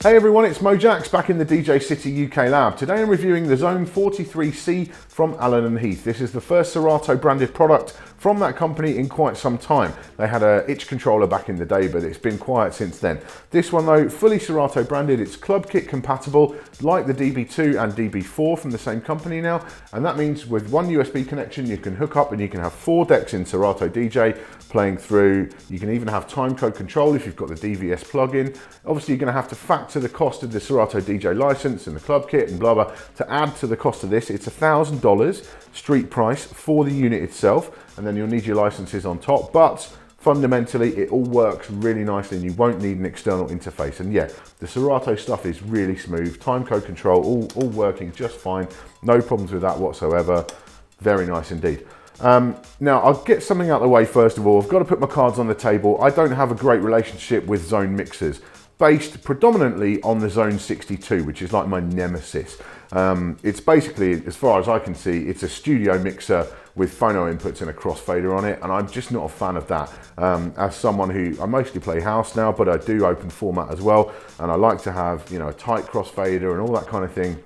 Hey everyone, it's Mojaxx back in the DJ City UK lab. Today I'm reviewing the Xone 43C from Allen Heath. This is the first Serato branded product from that company in quite some time. They had a itch controller back in the day, but it's been quiet since then. This one though, fully Serato branded, it's club kit compatible, like the DB2 and DB4 from the same company now. And that means with one USB connection, you can hook up and you can have 4 decks in Serato DJ playing through. You can even have timecode control if you've got the DVS plugin. Obviously you're gonna have to factor the cost of the Serato DJ license and the club kit and blah blah to add to the cost of this. It's $1,000 street price for the unit itself, and then you'll need your licenses on top, but fundamentally it all works really nicely and you won't need an external interface. And yeah, the Serato stuff is really smooth, timecode control all working just fine, no problems with that whatsoever. Very nice indeed. Now I'll get something out of the way first of all. I've got to put my cards on the table. I don't have a great relationship with Xone mixers, based predominantly on the Xone 62, which is like my nemesis. It's basically, as far as I can see, it's a studio mixer with phono inputs and a crossfader on it, and I'm just not a fan of that. As someone who, I mostly play house now, but I do open format as well, and I like to have, you know, a tight crossfader and all that kind of thing.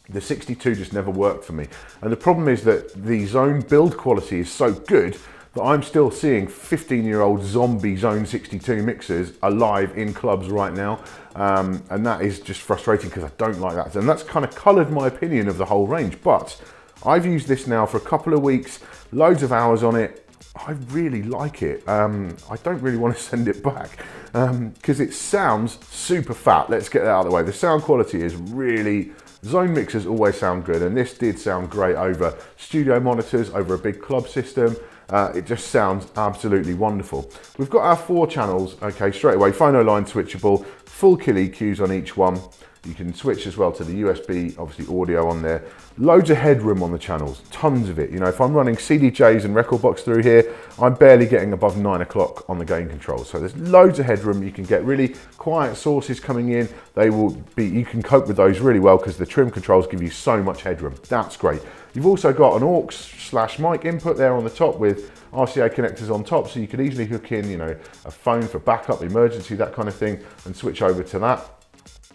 The 62 just never worked for me. And the problem is that the Xone build quality is so good that I'm still seeing 15-year-old zombie Xone 62 mixers alive in clubs right now. And that is just frustrating because I don't like that. And that's kind of colored my opinion of the whole range. But I've used this now for a couple of weeks, loads of hours on it. I really like it. I don't really want to send it back because it sounds super fat. Let's get that out of the way. The sound quality is really, Xone mixers always sound good, and this did sound great over studio monitors, over a big club system. It just sounds absolutely wonderful. We've got our 4 channels, okay, straight away, phono line switchable, full kill EQs on each one. You can switch as well to the USB, obviously audio on there. Loads of headroom on the channels, tons of it. You know, if I'm running CDJs and record box through here, I'm barely getting above 9 o'clock on the gain control. So there's loads of headroom. You can get really quiet sources coming in. They will be, you can cope with those really well because the trim controls give you so much headroom. That's great. You've also got an aux/mic input there on the top with RCA connectors on top, so you could easily hook in, you know, a phone for backup, emergency, that kind of thing, and switch over to that.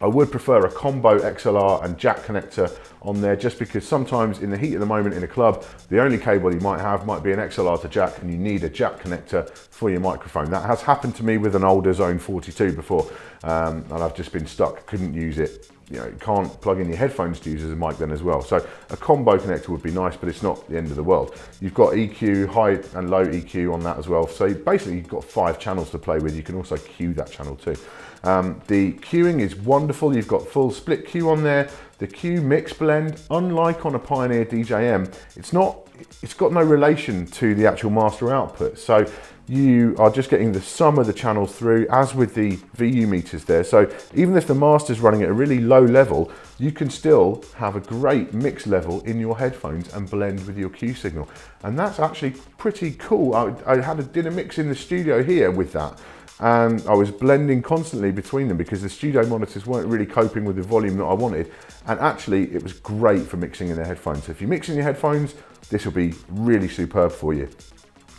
I would prefer a combo XLR and jack connector on there, just because sometimes in the heat of the moment in a club, the only cable you might have might be an XLR to jack and you need a jack connector for your microphone. That has happened to me with an older Xone 42 before, and I've just been stuck, couldn't use it. You know, you can't plug in your headphones to use as a mic then as well. So a combo connector would be nice, but it's not the end of the world. You've got EQ, high and low EQ on that as well. So basically you've got 5 channels to play with. You can also cue that channel too. The queuing is wonderful. You've got full split queue on there. The queue mix blend, unlike on a Pioneer DJM, it's got no relation to the actual master output. So you are just getting the sum of the channels through, as with the VU meters there. So even if the master's running at a really low level, you can still have a great mix level in your headphones and blend with your cue signal. And that's actually pretty cool. I did a mix in the studio here with that, and I was blending constantly between them because the studio monitors weren't really coping with the volume that I wanted. And actually it was great for mixing in the headphones. So if you mix in your headphones, this will be really superb for you.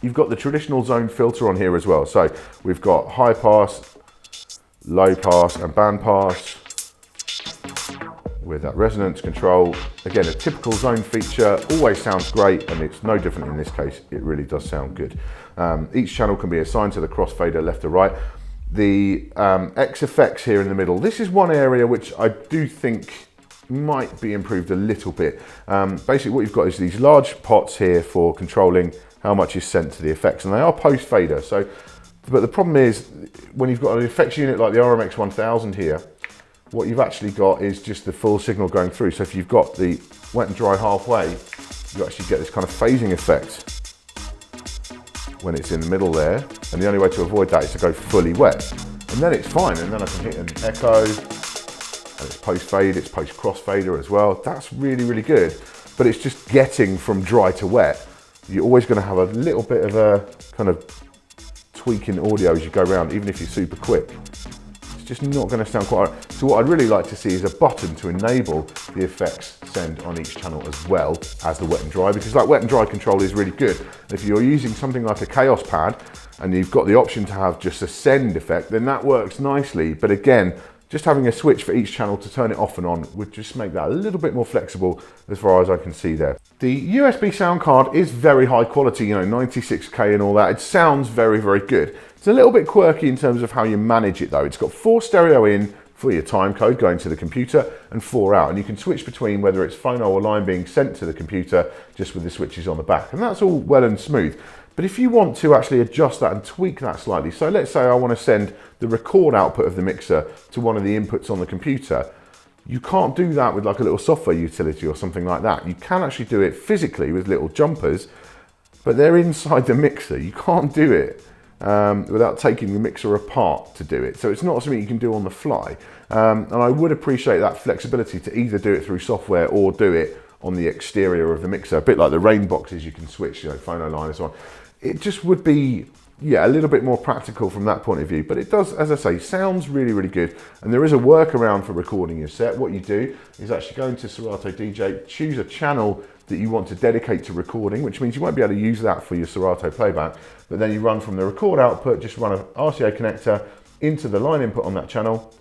You've got the traditional Xone filter on here as well. So we've got high pass, low pass and band pass with that resonance control. Again, a typical Xone feature, always sounds great, and it's no different in this case. It really does sound good. Each channel can be assigned to the crossfader left or right. The X effects here in the middle, this is one area which I do think might be improved a little bit. Basically what you've got is these large pots here for controlling how much is sent to the effects, and they are post fader. So, but the problem is when you've got an effects unit like the RMX 1000 here, what you've actually got is just the full signal going through. So if you've got the wet and dry halfway, you actually get this kind of phasing effect when it's in the middle there. And the only way to avoid that is to go fully wet. And then it's fine. And then I can hit an echo, and it's post fade, it's post crossfader as well. That's really, really good. But it's just getting from dry to wet. You're always going to have a little bit of a kind of tweaking audio as you go around, even if you're super quick. It's just not going to sound quite right. So what I'd really like to see is a button to enable the effects send on each channel as well as the wet and dry, because that wet and dry control is really good. If you're using something like a Chaos pad and you've got the option to have just a send effect, then that works nicely. But again, just having a switch for each channel to turn it off and on would just make that a little bit more flexible as far as I can see there. The USB sound card is very high quality, you know, 96K and all that. It sounds very, very good. It's a little bit quirky in terms of how you manage it though. It's got 4 stereo in for your time code going to the computer and 4 out. And you can switch between whether it's phono or line being sent to the computer just with the switches on the back. And that's all well and smooth. But if you want to actually adjust that and tweak that slightly, so let's say I want to send the record output of the mixer to one of the inputs on the computer, you can't do that with like a little software utility or something like that. You can actually do it physically with little jumpers, but they're inside the mixer. You can't do it without taking the mixer apart to do it. So it's not something you can do on the fly. And I would appreciate that flexibility to either do it through software or do it on the exterior of the mixer, a bit like the rain boxes you can switch, you know, phono line and so on. It just would be, yeah, a little bit more practical from that point of view, but it does, as I say, sounds really, really good. And there is a workaround for recording your set. What you do is actually go into Serato DJ, choose a channel that you want to dedicate to recording, which means you won't be able to use that for your Serato playback, but then you run from the record output, just run an RCA connector into the line input on that channel,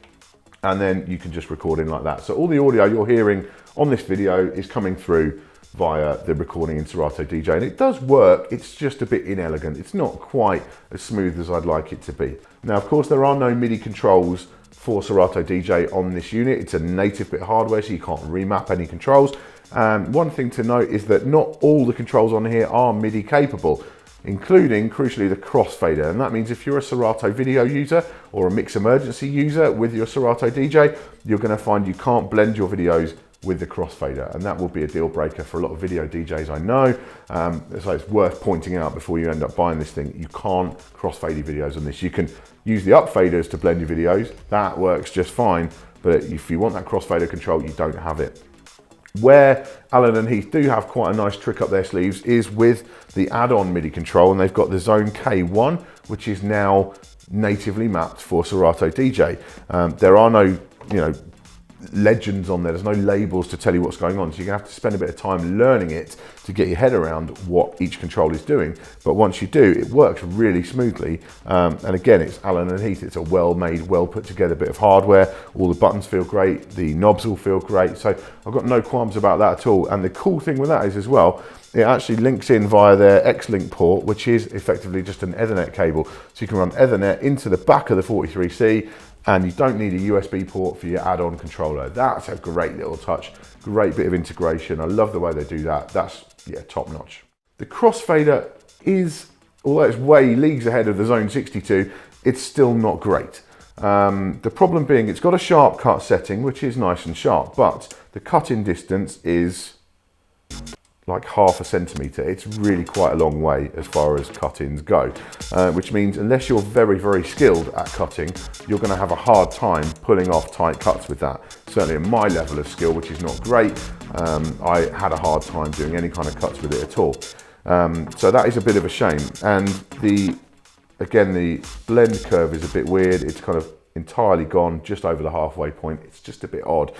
and then you can just record in like that. So all the audio you're hearing on this video is coming through via the recording in Serato DJ, and it does work. It's just a bit inelegant. It's not quite as smooth as I'd like it to be. Now, of course, there are no MIDI controls for Serato DJ on this unit. It's a native bit of hardware, so you can't remap any controls. And one thing to note is that not all the controls on here are MIDI capable, including, crucially, the Crossfader. And that means if you're a Serato video user or a mix emergency user with your Serato DJ, you're going to find you can't blend your videos with the Crossfader, and that will be a deal breaker for a lot of video DJs I know. So it's worth pointing out before you end up buying this thing. You can't crossfade your videos on this. You can use the up faders to blend your videos. That works just fine, but if you want that crossfader control, you don't have it. Where Allen Heath do have quite a nice trick up their sleeves is with the add-on MIDI control, and they've got the Xone K1, which is now natively mapped for Serato DJ. There are no, legends on there. There's no labels to tell you what's going on, so you're gonna have to spend a bit of time learning it to get your head around what each control is doing. But once you do, it works really smoothly. And again, it's Allen Heath. It's a well-made, well put together bit of hardware. All the buttons feel great. The knobs all feel great. So I've got no qualms about that at all. And the cool thing with that is as well, it actually links in via their X-Link port, which is effectively just an Ethernet cable. So you can run Ethernet into the back of the 43C, and you don't need a USB port for your add-on controller. That's a great little touch, great bit of integration. I love the way they do that. That's, yeah, top notch. The Crossfader is, although it's way leagues ahead of the Xone 62, it's still not great. The problem being it's got a sharp cut setting, which is nice and sharp, but the cut-in distance is like ½ centimetre. It's really quite a long way as far as cut-ins go, which means unless you're very, very skilled at cutting, you're going to have a hard time pulling off tight cuts with that. Certainly at my level of skill, which is not great, I had a hard time doing any kind of cuts with it at all. So that is a bit of a shame. And again, the blend curve is a bit weird. It's kind of entirely gone just over the halfway point. It's just a bit odd.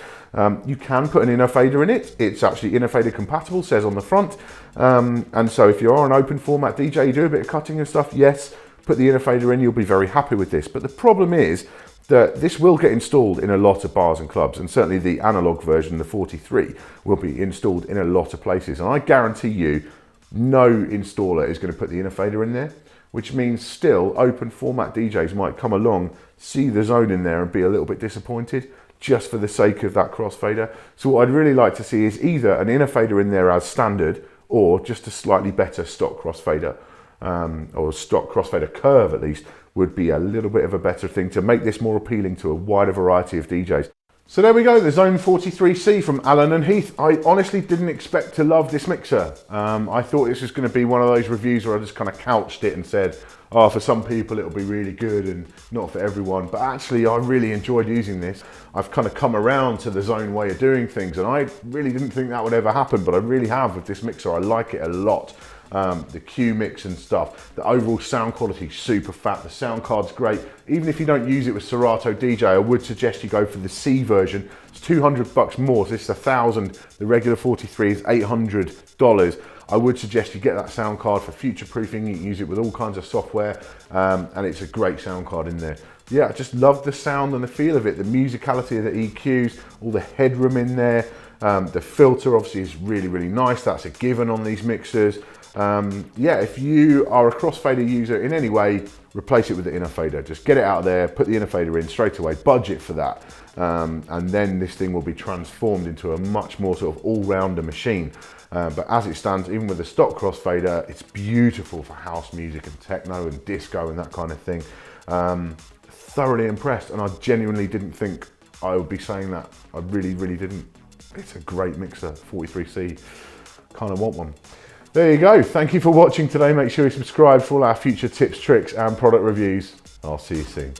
You can put an inner fader in it. It's actually inner fader compatible, says on the front. And so if you are an open format DJ, you do a bit of cutting and stuff, yes, put the inner fader in, you'll be very happy with this. But the problem is that this will get installed in a lot of bars and clubs, and certainly the analog version, the 43, will be installed in a lot of places. And I guarantee you, no installer is going to put the inner fader in there, which means still open format DJs might come along, see the Xone in there and be a little bit disappointed just for the sake of that crossfader. So what I'd really like to see is either an inner fader in there as standard, or just a slightly better stock crossfader, or stock crossfader curve at least, would be a little bit of a better thing to make this more appealing to a wider variety of DJs. So there we go, the Xone 43C from Allen Heath. I honestly didn't expect to love this mixer. I thought this was going to be one of those reviews where I just kind of couched it and said, oh, for some people it'll be really good and not for everyone. But actually, I really enjoyed using this. I've kind of come around to the Xone way of doing things, and I really didn't think that would ever happen, but I really have with this mixer. I like it a lot. The Q mix and stuff, the overall sound quality super fat, the sound card's great. Even if you don't use it with Serato DJ, I would suggest you go for the C version. It's $200 more, so this is $1,000. The regular 43 is $800. I would suggest you get that sound card for future proofing. You can use it with all kinds of software, and it's a great sound card in there. yeah, I just love the sound and the feel of it, the musicality of the EQs, all the headroom in there. The filter obviously is really, really nice. That's a given on these mixers. Yeah, if you are a crossfader user in any way, replace it with the inner fader. Just get it out of there, put the inner fader in straight away, budget for that. And then this thing will be transformed into a much more sort of all-rounder machine. But as it stands, even with the stock crossfader, it's beautiful for house music and techno and disco and that kind of thing. Thoroughly impressed, and I genuinely didn't think I would be saying that. I really, really didn't. It's a great mixer, 43C. Kind of want one. There you go. Thank you for watching today. Make sure you subscribe for all our future tips, tricks, and product reviews. I'll see you soon.